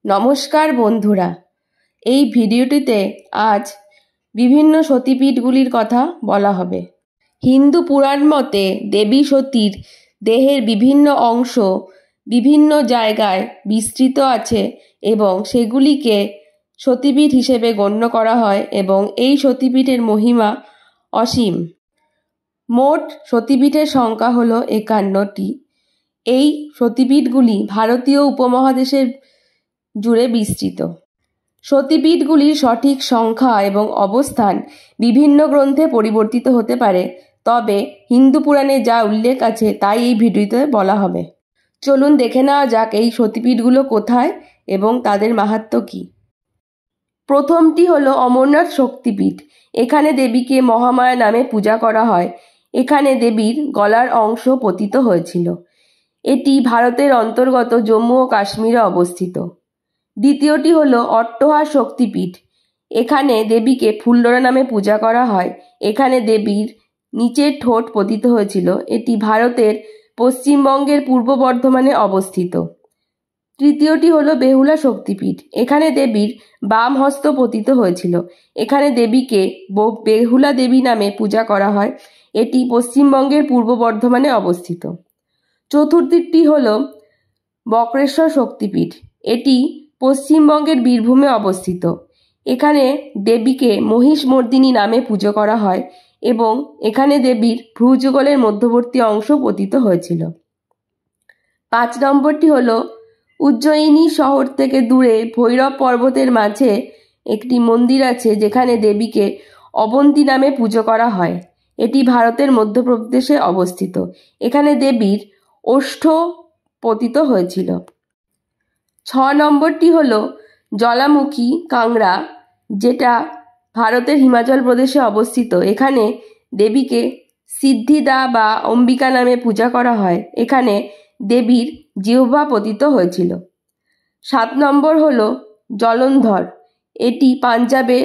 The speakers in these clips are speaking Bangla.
নমস্কার বন্ধুরা, এই ভিডিওটিতে আজ বিভিন্ন সতীপীঠগুলির কথা বলা হবে। হিন্দু পুরাণ মতে দেবী সতীর দেহের বিভিন্ন অংশ বিভিন্ন জায়গায় বিস্তৃত আছে এবং সেগুলিকে সতীপীঠ হিসেবে গণ্য করা হয় এবং এই সতীপীঠের মহিমা অসীম। মোট সতীপীঠের সংখ্যা হল 51টি। এই সতীপীঠগুলি ভারতীয় উপমহাদেশের জুড়ে বিস্তৃত। সতীপীঠগুলির সঠিক সংখ্যা এবং অবস্থান বিভিন্ন গ্রন্থে পরিবর্তিত হতে পারে, তবে হিন্দু পুরাণে যা উল্লেখ আছে তাই এই ভিডিওতে বলা হবে। চলুন দেখে নেওয়া যাক এই সতীপীঠগুলো কোথায় এবং তাদের মাহাত্ম্য কী। প্রথমটি হলো অমরনাথ শক্তিপীঠ। এখানে দেবীকে মহামায়া নামে পূজা করা হয়। এখানে দেবীর গলার অংশ পতিত হয়েছিল। এটি ভারতের অন্তর্গত জম্মু ও কাশ্মীরে অবস্থিত। দ্বিতীয়টি হলো অট্টহার শক্তিপীঠ। এখানে দেবীকে ফুল্লরা নামে পূজা করা হয়। এখানে দেবীর নিচের ঠোঁট পতিত হয়েছিল। এটি ভারতের পশ্চিমবঙ্গের পূর্ব বর্ধমানে অবস্থিত। তৃতীয়টি হলো বেহুলা শক্তিপীঠ। এখানে দেবীর বাম হস্ত পতিত হয়েছিল। এখানে দেবীকে বেহুলা দেবী নামে পূজা করা হয়। এটি পশ্চিমবঙ্গের পূর্ব বর্ধমানে অবস্থিত। চতুর্থটি হলো বক্রেশ্বর শক্তিপীঠ। এটি পশ্চিমবঙ্গের বীরভূমে অবস্থিত। এখানে দেবীকে মহিষমর্দিনী নামে পুজো করা হয় এবং এখানে দেবীর ভ্রুযুগলের মধ্যবর্তী অংশ পতিত হয়েছিল। 5 নম্বরটি হলো উজ্জয়িনী শহর থেকে দূরে ভৈরব পর্বতের মাঝে একটি মন্দির আছে, যেখানে দেবীকে অবন্তী নামে পুজো করা হয়। এটি ভারতের মধ্যপ্রদেশে অবস্থিত। এখানে দেবীর ওষ্ঠ পতিত হয়েছিল। 6 নম্বরটি হলো জলামুখী কাংড়া, যেটা ভারতের হিমাচল প্রদেশে অবস্থিত। এখানে দেবীকে সিদ্ধিদা বা অম্বিকা নামে পূজা করা হয়। এখানে দেবীর জিহ্বা পতিত হয়েছিল। 7 নম্বর হলো জলন্ধর। এটি পাঞ্জাবে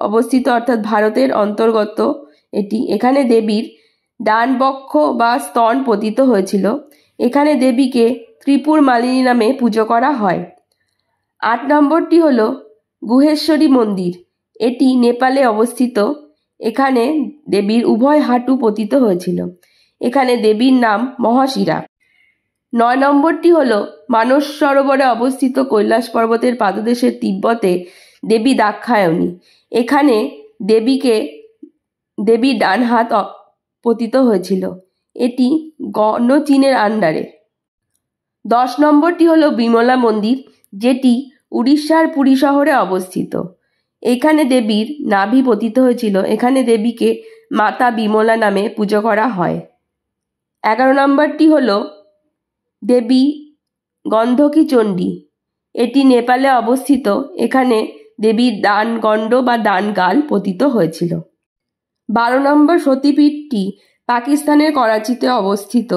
অবস্থিত, অর্থাৎ ভারতের অন্তর্গত এটি। এখানে দেবীর ডান বক্ষ বা স্তন পতিত হয়েছিল। এখানে দেবীকে ত্রিপুর মালিনী নামে পুজো করা হয়। 8 নম্বরটি হলো গুহেশ্বরী মন্দির। এটি নেপালে অবস্থিত। এখানে দেবীর উভয় হাঁটু পতিত হয়েছিল। এখানে দেবীর নাম মহাশিরা। 9 নম্বরটি হলো মানস সরোবরে অবস্থিত কৈলাস পর্বতের পাদদেশের তিব্বতে দেবী দাক্ষায়ণী। এখানে দেবীর ডান হাত পতিত হয়েছিল। এটি গণ চীনের আন্ডারে। 10 নম্বরটি হলো বিমলা মন্দির, যেটি উড়িষ্যার পুরী শহরে অবস্থিত। এখানে দেবীর নাভি পতিত হয়েছিল। এখানে দেবীকে মাতা বিমলা নামে পুজো করা হয়। 11 নম্বরটি হলো দেবী গন্ধকী চণ্ডী। এটি নেপালে অবস্থিত। এখানে দেবীর ডান গণ্ড বা ডান গাল পতিত হয়েছিল। 12 নম্বর সতীপীঠটি পাকিস্তানের করাচিতে অবস্থিত।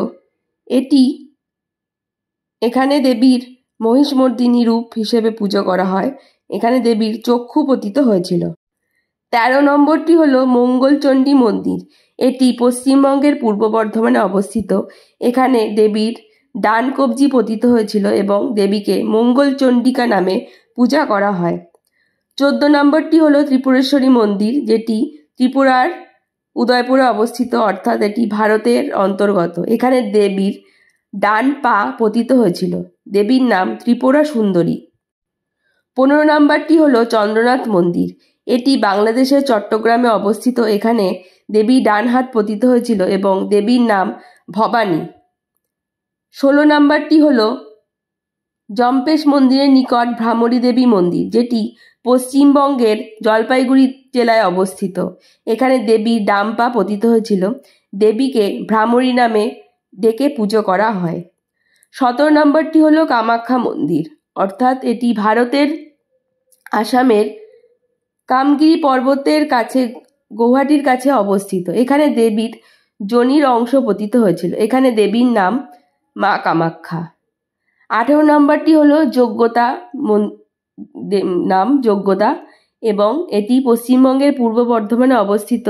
এখানে দেবীর মহিষমর্দিনী রূপ হিসেবে পুজো করা হয়। এখানে দেবীর চক্ষু পতিত হয়েছিল। 13 নম্বরটি হলো মঙ্গলচণ্ডী মন্দির। এটি পশ্চিমবঙ্গের পূর্ব বর্ধমানে অবস্থিত। এখানে দেবীর ডান কবজি পতিত হয়েছিল এবং দেবীকে মঙ্গলচণ্ডিকা নামে পূজা করা হয়। 14 নম্বরটি হলো ত্রিপুরেশ্বরী মন্দির, যেটি ত্রিপুরার উদয়পুরে অবস্থিত, অর্থাৎ এটি ভারতের অন্তর্গত। এখানে দেবীর ডান পা পতিত হয়েছিল। দেবীর নাম ত্রিপুরা সুন্দরী। 15 নম্বরটি হলো চন্দ্রনাথ মন্দির। এটি বাংলাদেশের চট্টগ্রামে অবস্থিত। এখানে দেবীর ডান হাত পতিত হয়েছিল এবং দেবীর নাম ভবানী। 16 নম্বরটি হলো জম্পেশ মন্দিরের নিকট ভ্রামরী দেবী মন্দির, যেটি পশ্চিমবঙ্গের জলপাইগুড়ি জেলায় অবস্থিত। এখানে দেবীর ডান পা পতিত হয়েছিল। দেবীকে ভ্রামরী নামে ডেকে পুজো করা হয়। 17 নম্বরটি হলো কামাখ্যা মন্দির, অর্থাৎ এটি ভারতের আসামের কামগিরি পর্বতের কাছে গৌহাটির কাছে অবস্থিত। এখানে দেবীর যোনির অংশ পতিত হয়েছিল। এখানে দেবীর নাম মা কামাখ্যা। 18 নম্বরটি হলো যোগ্যতা এবং এটি পশ্চিমবঙ্গের পূর্ব বর্ধমানে অবস্থিত।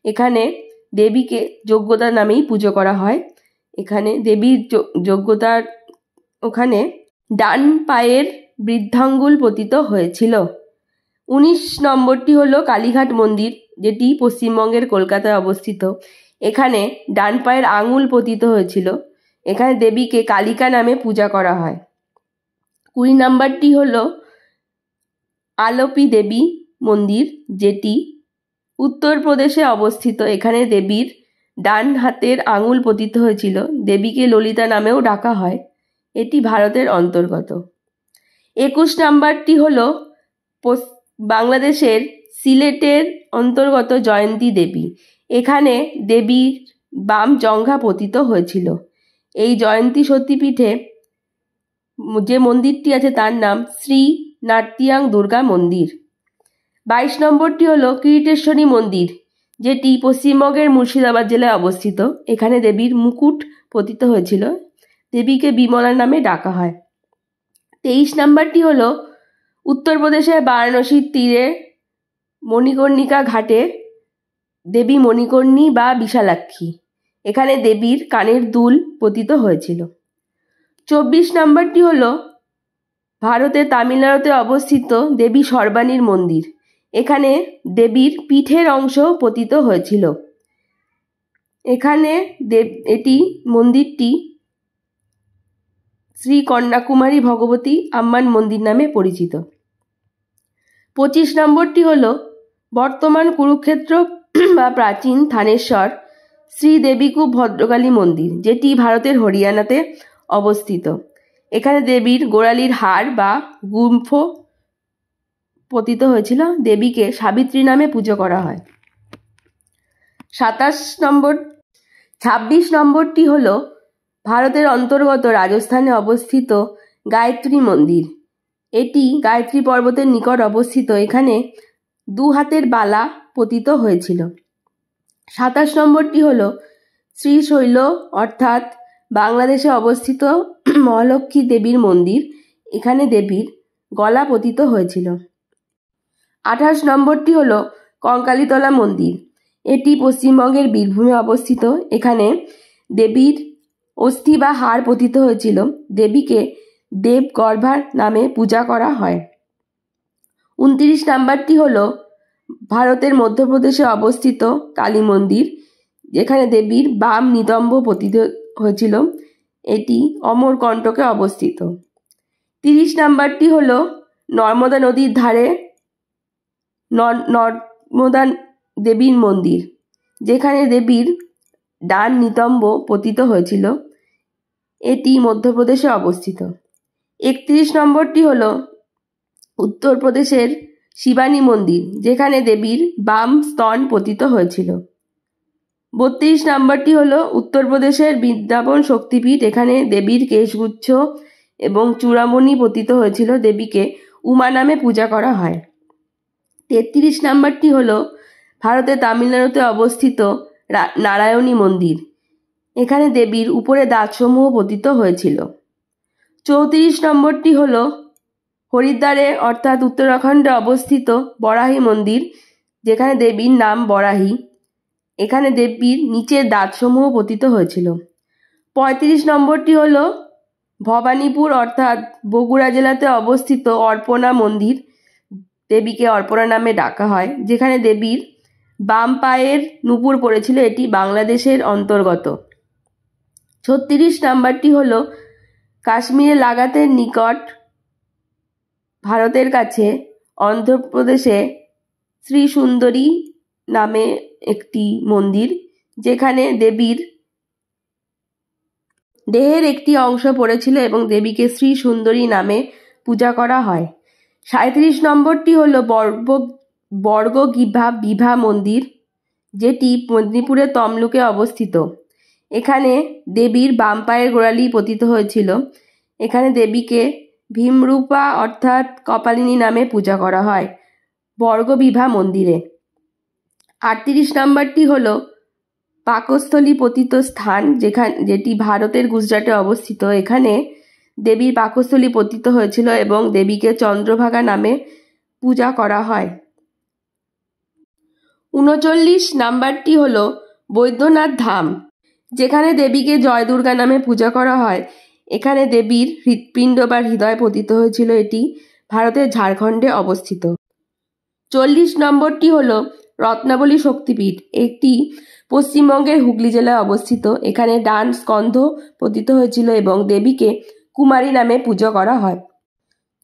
এখানে দেবীকে যোগ্যতা নামেই পুজো করা হয়। এখানে দেবীর যোগ্যতার ওখানে ডান পায়ের বৃদ্ধাঙ্গুল পতিত হয়েছিল। 19 নম্বরটি হলো কালীঘাট মন্দির, যেটি পশ্চিমবঙ্গের কলকাতায় অবস্থিত। এখানে ডান পায়ের আঙুল পতিত হয়েছিল। এখানে দেবীকে কালিকা নামে পূজা করা হয়। 20 নম্বরটি হলো আলপি দেবী মন্দির, যেটি উত্তরপ্রদেশে অবস্থিত। এখানে দেবীর ডান হাতের আঙুল পতিত হয়েছিল। দেবীকে ললিতা নামেও ডাকা হয়। এটি ভারতের অন্তর্গত। 21 নম্বরটি হলো বাংলাদেশের সিলেটের অন্তর্গত জয়ন্তী দেবী। এখানে দেবীর বাম জঙ্ঘা পতিত হয়েছিল। এই জয়ন্তী সতীপীঠে যে মন্দিরটি আছে তার নাম শ্রী নাট্তিয়াং দুর্গা মন্দির। 22 নম্বরটি হলো কিরিটেশ্বরী মন্দির, যেটি পশ্চিমবঙ্গের মুর্শিদাবাদ জেলায় অবস্থিত। এখানে দেবীর মুকুট পতিত হয়েছিল। দেবীকে বিমলা নামে ডাকা হয়। 23 নম্বরটি হলো উত্তরপ্রদেশের বারাণসীর তীরে মণিকর্ণিকা ঘাটে দেবী মণিকর্ণী বা বিশালাক্ষী। এখানে দেবীর কানের দুল পতিত হয়েছিল। 24 নম্বরটি হলো ভারতের তামিলনাড়ুতে অবস্থিত দেবী সর্বাণীর মন্দির। এখানে দেবীর পিঠের অংশ পতিত হয়েছিল। এখানে মন্দিরটি শ্রী কন্যাকুমারী ভগবতী আম্মান মন্দির নামে পরিচিত। 25 নম্বরটি হলো বর্তমান কুরুক্ষেত্র বা প্রাচীন থানেশ্বর শ্রী দেবীকূপ ভদ্রকালী মন্দির, যেটি ভারতের হরিয়ানাতে অবস্থিত। এখানে দেবীর গোড়ালির হাড় বা গুম্ফ পতিত হয়েছিল। দেবীকে সাবিত্রী নামে পুজো করা হয়। 26 নম্বরটি হলো ভারতের অন্তর্গত রাজস্থানে অবস্থিত গায়ত্রী মন্দির। এটি গায়ত্রী পর্বতের নিকট অবস্থিত। এখানে 2 হাতের বালা পতিত হয়েছিল। 27 নম্বরটি হলো শ্রীশৈল অর্থাৎ বাংলাদেশে অবস্থিত মহালক্ষ্মী দেবীর মন্দির। এখানে দেবীর গলা পতিত হয়েছিল। 28 নম্বরটি হলো কঙ্কালীতলা মন্দির। এটি পশ্চিমবঙ্গের বীরভূমে অবস্থিত। এখানে দেবীর অস্থি বা হাড় পতিত হয়েছিল। দেবীকে দেবগর্ভা নামে পূজা করা হয়। 29 নম্বরটি হলো ভারতের মধ্যপ্রদেশে অবস্থিত কালী মন্দির, যেখানে দেবীর বাম নিতম্ব পতিত হয়েছিল। এটি অমরকণ্টকে অবস্থিত। 30 নম্বরটি হলো নর্মদা নদীর ধারে নর্মদা দেবীর মন্দির, যেখানে দেবীর ডান নিতম্ব পতিত হয়েছিল। এটি মধ্যপ্রদেশে অবস্থিত। 31 নম্বরটি হলো উত্তরপ্রদেশের শিবানী মন্দির, যেখানে দেবীর বাম স্তন পতিত হয়েছিল। 32 নম্বরটি হলো উত্তরপ্রদেশের বৃন্দাবন শক্তিপীঠ। এখানে দেবীর কেশগুচ্ছ এবং চূড়ামণি পতিত হয়েছিল। দেবীকে উমা নামে পূজা করা হয়। 33 নম্বরটি হলো ভারতের তামিলনাড়ুতে অবস্থিত নারায়ণী মন্দির। এখানে দেবীর উপরে দাঁতসমূহ পতিত হয়েছিল। 34 নম্বরটি হলো হরিদ্বারে অর্থাৎ উত্তরাখণ্ডে অবস্থিত বরাহী মন্দির, যেখানে দেবীর নাম বরাহী। এখানে দেবীর নিচের দাঁতসমূহ পতিত হয়েছিল। 35 নম্বরটি হলো ভবানীপুর অর্থাৎ বগুড়া জেলাতে অবস্থিত অর্পণা মন্দির। দেবীকে অর্পণা নামে ডাকা হয়, যেখানে দেবীর বাম পায়ের নুপুর পড়েছিল। এটি বাংলাদেশের অন্তর্গত। 36 নম্বরটি হলো কাশ্মীরের লাগাতের নিকট ভারতের কাছে অন্ধ্রপ্রদেশে শ্রী সুন্দরী নামে একটি মন্দির, যেখানে দেবীর দেহের একটি অংশ পড়েছিল এবং দেবীকে শ্রী সুন্দরী নামে পূজা করা হয়। 37 নম্বরটি হলো বর্গগীভা বিভা মন্দির, যেটি মেদিনীপুরের তমলুকে অবস্থিত। এখানে দেবীর বাম পায়ের গোড়ালি পতিত হয়েছিল। এখানে দেবীকে ভীমরূপা অর্থাৎ কপালিনী নামে পূজা করা হয় বর্গবিভা মন্দিরে। 38 নম্বরটি হলো পাকস্থলী পতিত স্থান, যেটি ভারতের গুজরাটে অবস্থিত। এখানে দেবীর পাকস্থলী পতিত হয়েছিল এবং দেবীকে চন্দ্রভাগা নামে পূজা করা হয়। 39 নাম্বারটি হলো বৈদ্যনাথ ধাম, যেখানে দেবীকে জয় দুর্গা নামে পূজা করা হয়। এখানে দেবীর হৃৎপিণ্ড বা হৃদয় পতিত হয়েছিল। এটি ভারতের ঝাড়খণ্ডে অবস্থিত। 40 নম্বরটি হলো রত্নাবলী শক্তিপীঠ। এটি পশ্চিমবঙ্গের হুগলি জেলায় অবস্থিত। এখানে ডান স্কন্ধ পতিত হয়েছিল এবং দেবীকে কুমারী নামে পুজো করা হয়।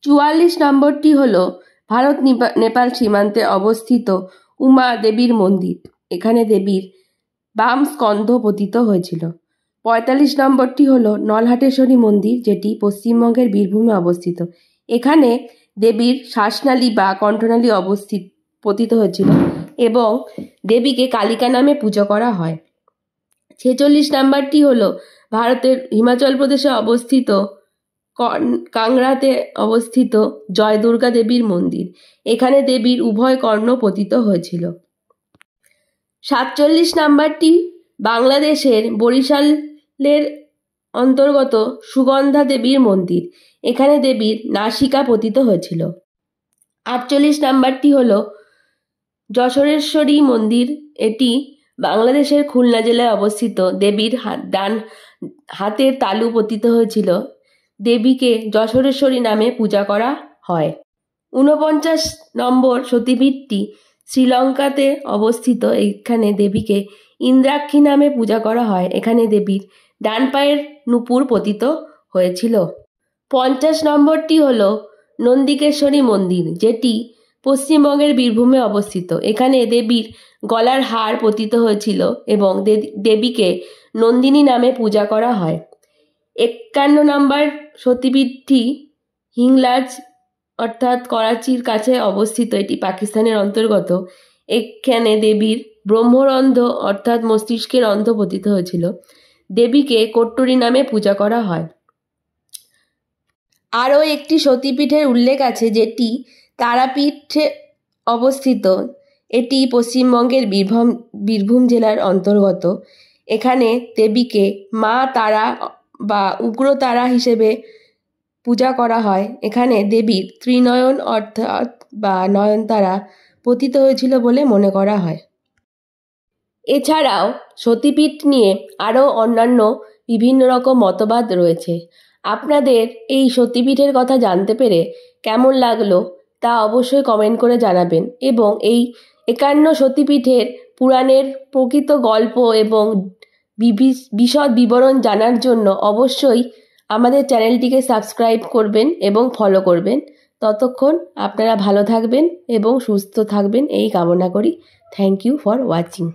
44 নম্বরটি হলো ভারত নেপাল সীমান্তে অবস্থিত উমা দেবীর মন্দির। এখানে দেবীর বাম স্কন্ধ পতিত হয়েছিল। 45 নম্বরটি হলো নলহাটেশ্বরী মন্দির, যেটি পশ্চিমবঙ্গের বীরভূমে অবস্থিত। এখানে দেবীর শ্বাসনালী বা কণ্ঠনালী পতিত হয়েছিল এবং দেবীকে কালিকা নামে পুজো করা হয়। 46 নম্বরটি হলো ভারতের হিমাচল প্রদেশে অবস্থিত কাংড়াতে অবস্থিত জয় দুর্গা দেবীর মন্দির। এখানে দেবীর উভয় কর্ণ পতিত হয়েছিল। 47 নম্বরটি বাংলাদেশের বরিশালের অন্তর্গত সুগন্ধা দেবীর মন্দির। এখানে দেবীর নাসিকা পতিত হয়েছিল। 48 নম্বরটি হলো যশোরেশ্বরী মন্দির। এটি বাংলাদেশের খুলনা জেলায় অবস্থিত। দেবীর ডান হাতের তালু পতিত হয়েছিল। দেবীকে যশোরেশ্বরী নামে পূজা করা হয়। 49 নম্বর সতীপীঠটি শ্রীলঙ্কাতে অবস্থিত। এখানে দেবীকে ইন্দ্রাক্ষী নামে পূজা করা হয়। এখানে দেবীর ডান পায়ের নুপুর পতিত হয়েছিল। 50 নম্বরটি হলো নন্দিকেশ্বরী মন্দির, যেটি পশ্চিমবঙ্গের বীরভূমে অবস্থিত। এখানে দেবীর গলার হার পতিত হয়েছিল এবং দেবীকে নন্দিনী নামে পূজা করা হয়। 51 নম্বর সতীপীঠটি হিংলাজ অর্থাৎ করাচির কাছে অবস্থিত। এটি পাকিস্তানের অন্তর্গত। এখানে দেবীর ব্রহ্মরন্ধ্র অর্থাৎ মস্তিষ্কের অন্ধ্র পতিত হয়েছিল। দেবীকে কট্টরী নামে পূজা করা হয়। আরও একটি সতীপীঠের উল্লেখ আছে, যেটি তারাপীঠে অবস্থিত। এটি পশ্চিমবঙ্গের বীরভূম জেলার অন্তর্গত। এখানে দেবীকে মা তারা বা উগ্রতারা হিসেবে পূজা করা হয়। এখানে দেবীর ত্রিনয়ন অর্থাৎ বা নয়নতারা পতিত হয়েছিল বলে মনে করা হয়। এছাড়াও সতীপীঠ নিয়ে আরও অন্যান্য বিভিন্ন রকম মতবাদ রয়েছে। আপনাদের এই সতীপীঠের কথা জানতে পেরে কেমন লাগলো তা অবশ্যই কমেন্ট করে জানাবেন এবং এই 51 সতীপীঠের পুরাণের প্রকৃত গল্প এবং বিশদ বিবরণ জানার জন্য অবশ্যই আমাদের চ্যানেলটিকে সাবস্ক্রাইব করবেন এবং ফলো করবেন। ততক্ষণ আপনারা ভালো থাকবেন এবং সুস্থ থাকবেন এই কামনা করি। Thank you for watching.